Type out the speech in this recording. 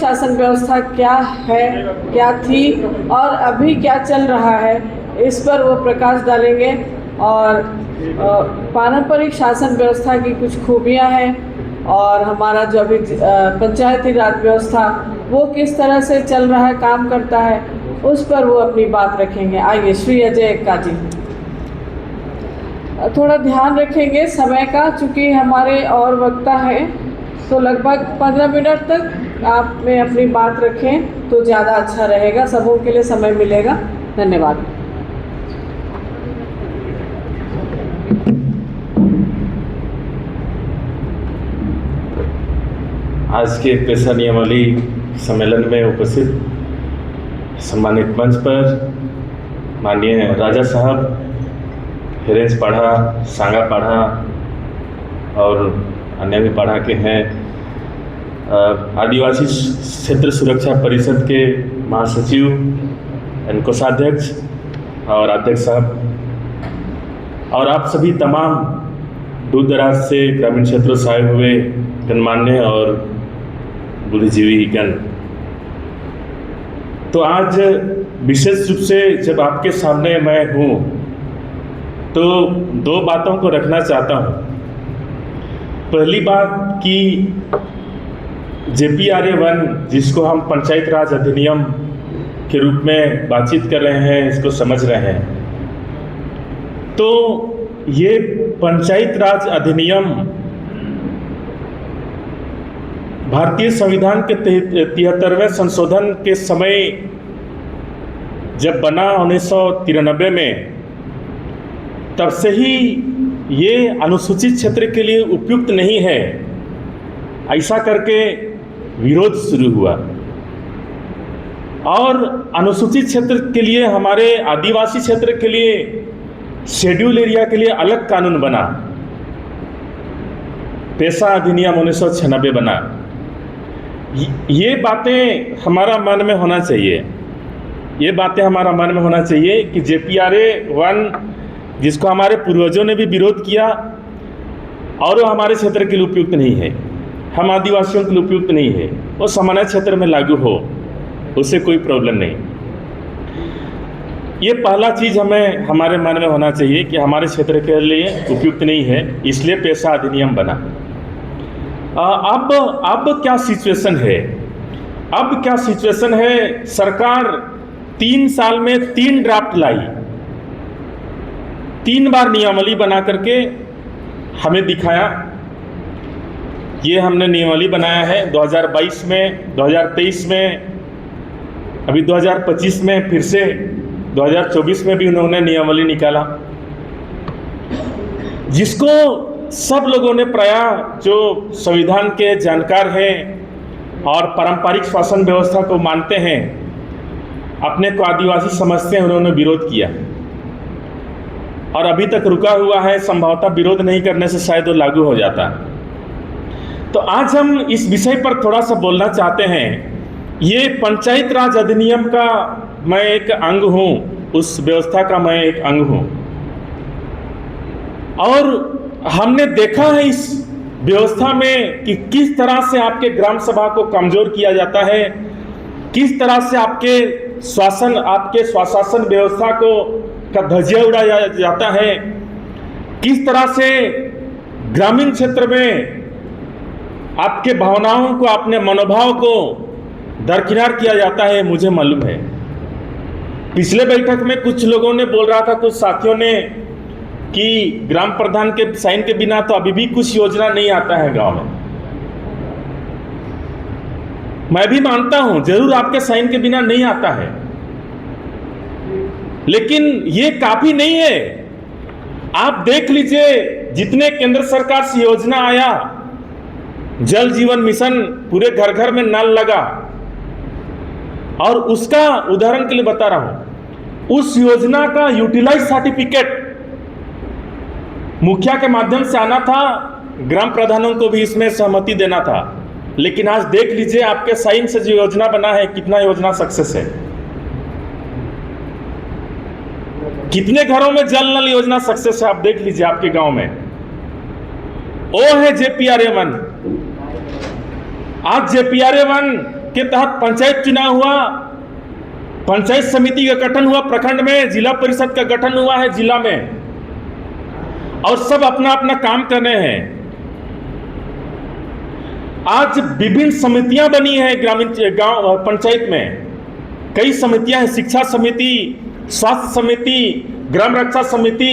शासन व्यवस्था क्या है, क्या थी और अभी क्या चल रहा है, इस पर वो प्रकाश डालेंगे। और पारंपरिक शासन व्यवस्था की कुछ खूबियां हैं और हमारा जो अभी पंचायती राज व्यवस्था वो किस तरह से चल रहा है, काम करता है, उस पर वो अपनी बात रखेंगे। आइए श्री अजय एक्का जी। थोड़ा ध्यान रखेंगे समय का, चूँकि हमारे और वक्ता हैं, तो लगभग 15 मिनट तक आप में अपनी बात रखें तो ज़्यादा अच्छा रहेगा, सबों के लिए समय मिलेगा। धन्यवाद। आज के पेशा नियमावली सम्मेलन में उपस्थित सम्मानित मंच पर माननीय राजा साहब, हिरेंज पाढ़ा, सांगा पाढ़ा और अन्य भी पाढ़ा के हैं, आदिवासी क्षेत्र सुरक्षा परिषद के महासचिव, कोषाध्यक्ष और अध्यक्ष साहब, और आप सभी तमाम दूर दराज से ग्रामीण क्षेत्रों से आए हुए गणमान्य और बुद्धिजीवी गण। तो आज विशेष रूप से जब आपके सामने मैं हूँ तो दो बातों को रखना चाहता हूँ। पहली बात कि JPRA1 जिसको हम पंचायत राज अधिनियम के रूप में बातचीत कर रहे हैं, इसको समझ रहे हैं, तो ये पंचायत राज अधिनियम भारतीय संविधान के 73वें संशोधन के समय जब बना 1993 में, तब से ही ये अनुसूचित क्षेत्र के लिए उपयुक्त नहीं है, ऐसा करके विरोध शुरू हुआ। और अनुसूचित क्षेत्र के लिए, हमारे आदिवासी क्षेत्र के लिए, शेड्यूल एरिया के लिए अलग कानून बना, पेशा अधिनियम 1996 बना। ये बातें हमारा मन में होना चाहिए, ये बातें हमारा मन में होना चाहिए कि JPRA1 जिसको हमारे पूर्वजों ने भी विरोध किया और वो हमारे क्षेत्र के लिए उपयुक्त नहीं है, हम आदिवासियों के लिए उपयुक्त नहीं है, वो सामान्य क्षेत्र में लागू हो, उससे कोई प्रॉब्लम नहीं। ये पहला चीज़ हमें हमारे मन में होना चाहिए कि हमारे क्षेत्र के लिए उपयुक्त नहीं है, इसलिए पेशा अधिनियम बना। अब क्या सिचुएशन है? अब क्या सिचुएशन है? सरकार 3 साल में 3 ड्राफ्ट लाई, 3 बार नियमावली बना करके हमें दिखाया। ये हमने नियमावली बनाया है 2022 में, 2023 में, अभी 2025 में, फिर से 2024 में भी उन्होंने नियमावली निकाला, जिसको सब लोगों ने प्रायः जो संविधान के जानकार हैं और पारंपरिक शासन व्यवस्था को मानते हैं, अपने को आदिवासी समझते हैं, उन्होंने विरोध किया और अभी तक रुका हुआ है। संभवतः विरोध नहीं करने से शायद वो लागू हो जाता। तो आज हम इस विषय पर थोड़ा सा बोलना चाहते हैं। ये पंचायत राज अधिनियम का मैं एक अंग हूँ, उस व्यवस्था का मैं एक अंग हूँ, और हमने देखा है इस व्यवस्था में कि किस तरह से आपके ग्राम सभा को कमजोर किया जाता है, किस तरह से आपके स्वशासन व्यवस्था को का धज्जिया उड़ाया जाता है, किस तरह से ग्रामीण क्षेत्र में आपके भावनाओं को, अपने मनोभाव को दरकिनार किया जाता है। मुझे मालूम है, पिछले बैठक में कुछ लोगों ने बोल रहा था, कुछ साथियों ने, कि ग्राम प्रधान के साइन के बिना तो अभी भी कुछ योजना नहीं आता है गांव में। मैं भी मानता हूं, जरूर आपके साइन के बिना नहीं आता है, लेकिन ये काफी नहीं है। आप देख लीजिए, जितने केंद्र सरकार से योजना आया, जल जीवन मिशन, पूरे घर घर में नल लगा, और उसका उदाहरण के लिए बता रहा हूं, उस योजना का यूटिलाइज सर्टिफिकेट मुखिया के माध्यम से आना था, ग्राम प्रधानों को भी इसमें सहमति देना था। लेकिन आज देख लीजिए, आपके साइन से जो योजना बना है, कितना योजना सक्सेस है, कितने घरों में जल नल योजना सक्सेस है, आप देख लीजिए आपके गांव में। वो है JPRA1। आज JPRA1 के तहत पंचायत चुनाव हुआ, पंचायत समिति का गठन हुआ प्रखंड में, जिला परिषद का गठन हुआ है जिला में, और सब अपना अपना काम कर रहे हैं। आज विभिन्न समितियां बनी है ग्रामीण गांव पंचायत में, कई समितियां हैं, शिक्षा समिति, स्वास्थ्य समिति, ग्राम रक्षा समिति,